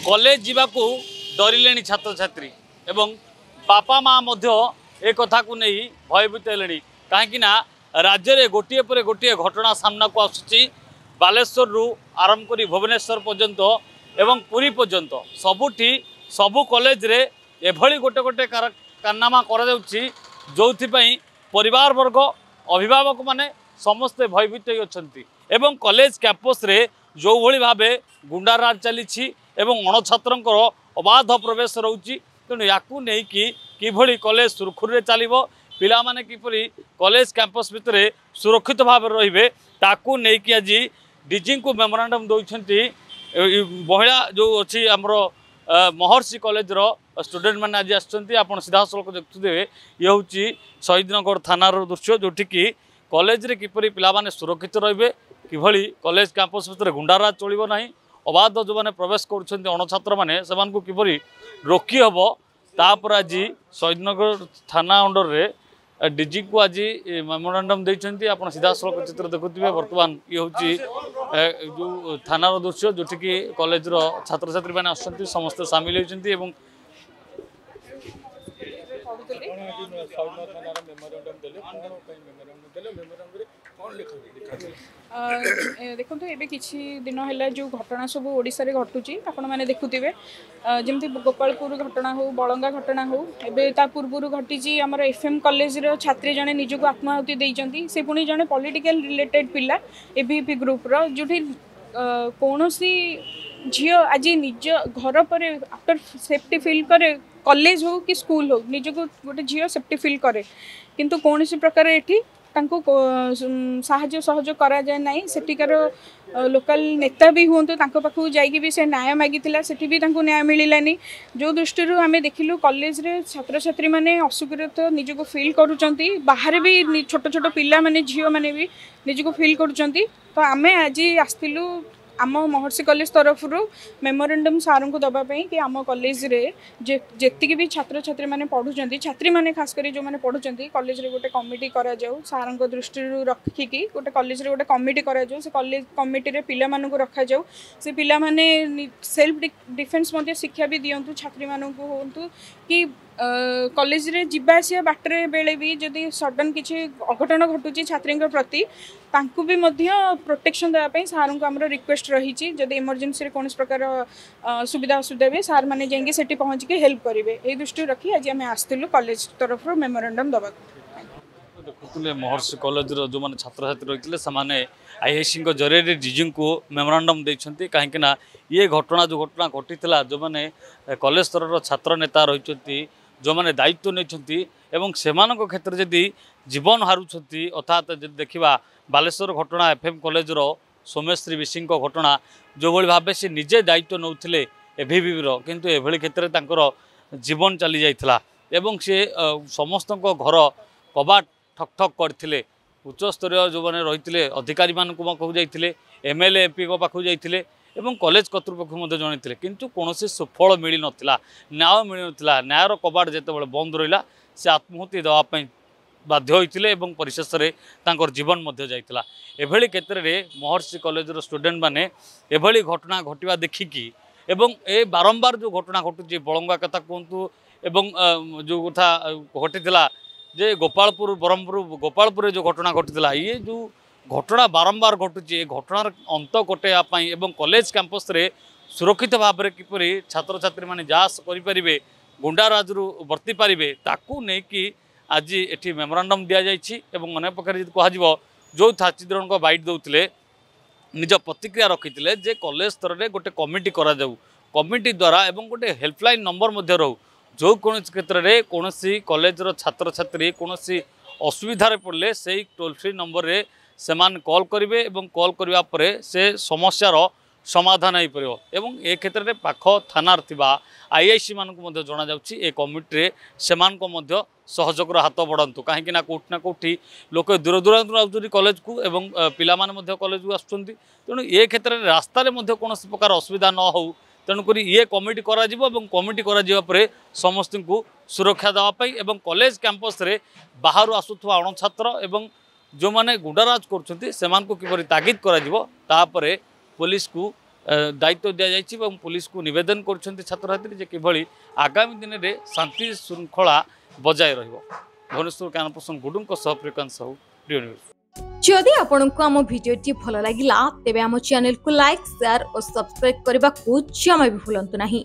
College जीवाकू डरिले छात्र छात्री एवं बापा माँ एक कथा को नहीं भयभीत हेले कहीं राज्य में गोटे पर गोटे घटना सामना को आसूची बालेश्वर रु आरंभ कर भुवनेश्वर पर्यंत एवं पुरी पर्यंत सबुठी सबु कॉलेज रे एभली गोटे गोटे कारनामा जो परिवार वर्ग अभिभावक माने समस्ते भयभीत होती एवं कॉलेज कैंपस रे जो भली भाव गुंडाराज चली अणछात्र अबाध प्रवेश रोची तेणु या कि कॉलेज सुरखुरी चलो पिला माने किपरि कॉलेज कैंपस भितर सुरक्षित भाव रे ताकू नहीं आज डीजी को मेमोरांडम दौरान महिला जो अच्छी आमर महर्षि कॉलेज रो स्टूडेंट मैंने आज आप सीधा सड़क देखुए ये हूँ शहीदनगर थानार दृश्य जोटिकी कॉलेज रे किपरि पिला माने सुरक्षित रे कि कॉलेज कैंपस भितर गुंडाराज चलो ना अबाध जो मैंने प्रवेश कर अणछात्र मैंने किपरि रोकी हम तापर आज शहीदनगर थाना अंडर रे डीजी को आज मेमोरांडम देते आप सीधा सड़क चित्र देखुए बर्तमान ये हूँ जो थानार दृश्य जोटिकी कॉलेज छात्र छात्री मैंने आसुँच समस्ते सामिल होती देखो ये किसी दिन है जो घटना सब ओडिशा रे घटुची आपण मैंने देखुवे जमती गोपालपुर घटना हो बलंगा घटना हो एवं पूर्व घटी आमर एफएम कॉलेज छात्री जड़े निजक आत्माहुति देती से पुणी जड़े पॉलिटिकल रिलेटेड पिला एबीपी ग्रुप रो जो कौन झी आज निज घर पर आफ्टर सेफ्टी फिल करे कॉलेज हो कि स्कूल हो निजक गोटे झी सेफ्टी फिल करे किंतु कौन प्रकार ये साहाय्य सहयोग करा जाए नहीं सेठिकार लोकल नेता भी हूँ पाखक जाकि भी से न्याय मागिला से भी न्याय मिलानी जो दृष्टि आम देखिलु कॉलेज रे छात्र छात्री मैंने असुरक्षित निजक फिल करुँच बाहर भी छोट छोट पिला माने झील मैंने भी निजक फिल करुँच तो आम आज आसलु आम महर्षि कॉलेज तरफ मेमोरेंडम सार को दवापाई कि आम कॉलेज रे जेतिकी भी छात्र छात्री मैंने पढ़ुं छात्री मैंने खास कर जो मैंने पढ़ुं कॉलेज रे गोटे कमिटी करा जाऊ सार दृष्टि रखिकी गोटे कॉलेज रे गोटे कमिटी करा जाऊ से कॉलेज कमिटी रे पिला मानू रखा जाऊ से पिला माने सेल्फ डिफेन्स शिक्षा भी दिंतु छात्री मानू हूँ कि कॉलेज रे जिबा आसिया बाटरे बेले भी जदि सडन किसी अघटन घटुची छात्री प्रति तांकु भी प्रोटेक्शन देवाई सार को आमर रिक्वेस्ट रही जदि इमरजेंसी कौन प्रकार सुविधा असुविधा भी सार मैंने जाइए सेठी पहुँच के हेल्प करेंगे ये दृष्टि रखी आज आम आसलु कॉलेज तरफ मेमोरेंडम दबा देखुले महर्षि कॉलेज जो मैंने छात्र छात्री रही से आईएसी जरिए डीजी को मेमोरांडम देते कहीं ये घटना जो घटना घटी जो मैंने कॉलेज स्तर छात्र नेता रही जो मैंने दायित्व नहीं से क्षेत्र जदि जीवन हारुंट अर्थात देखा बालेश्वर घटना एफएम कॉलेज सोमेश्री विशी घटना जो भाई भाव से निजे दायित्व नौले एभीबी किंतु एभली क्षेत्र जीवन चली जाइथिला एवं से समस्त घर कबाट ठक ठक करते उच्चस्तरीय जो मैंने रही अधिकारी मान पाखु जाते एमएलए एमपी पाखु जाते एवं कॉलेज कर्तृपक्ष जनते किंतु कौन सुफल मिल नाला न्याय मिल नाला न्यायर कबाट जिते बंद रहा से आत्महत्या देवाई बाध्य होते परिशेष में जीवन जाइला एभली क्षेत्र में महर्षि कॉलेज स्टूडेंट माने एभली घटना घटवा देखिकी एवं ए बारंबार जो घटना घटुची बलंगा कथा कहतु एवं जो कथा घटी जे गोपालपुर ब्रह्मपुर गोपालपुर जो घटना घटी ये जो घटना बारंबार घटुची घटनार अंत कटेवाई एवं कॉलेज कैंपस रे सुरक्षित भाव में किपरि छात्र छात्री मैंने जास करें गुंडाराज वर्ती पारे ताकू नहीं कि आज ये मेमोरांडम दि जाइए अने पक्षे कह जो छात्री को बाइट दौले निज प्रतिक्रिया रखी जे कॉलेज स्तर में गोटे कमिटी करा जाऊ कमिटी द्वारा एवं गोटे हेल्पलाइन नंबर रो जो कौन क्षेत्र में कौन कॉलेज छात्र छात्री कौन असुविधार पड़े से टोल फ्री नंबर रे सेमान कॉल करेंगे कॉल करने पर से समस्यार समाधान हो पार एवं ए क्षेत्र में पाख थानार थिबा आईआईसी मानक जना जाउछि ए कमिटी से सहयोग हाथ बढ़ातु कहीं कौटना कौटी लोक दूर दूरांत आउछन्ति कॉलेज को एवं पिला माने कॉलेज को आसुछन्ति तेणु ए क्षेत्र में रास्तार कौन प्रकार असुविधा न हो तेणुक ये कमिटी करा कमिटी करा समस्त को सुरक्षा देवाई एवं कॉलेज कैंपस रे बाहर आसुथुवा अणछात्र एवं जो माने गुंडाराज कर किपरि तागिद करा पुलिस को दायित्व दि जाइए पुलिस को निवेदन कर छात्र छात्री किभली आगामी दिन में शांति श्रृंखला बजाय भुवनेश्वर कैनपर्सन गुडुं प्रिकांत साहू प्रिय न्यूज। जदि आपंक आम भिडी भल लगा तेब आम चैनल को लाइक शेयर और सब्सक्राइब करने को जमा भी भूलु नहीं।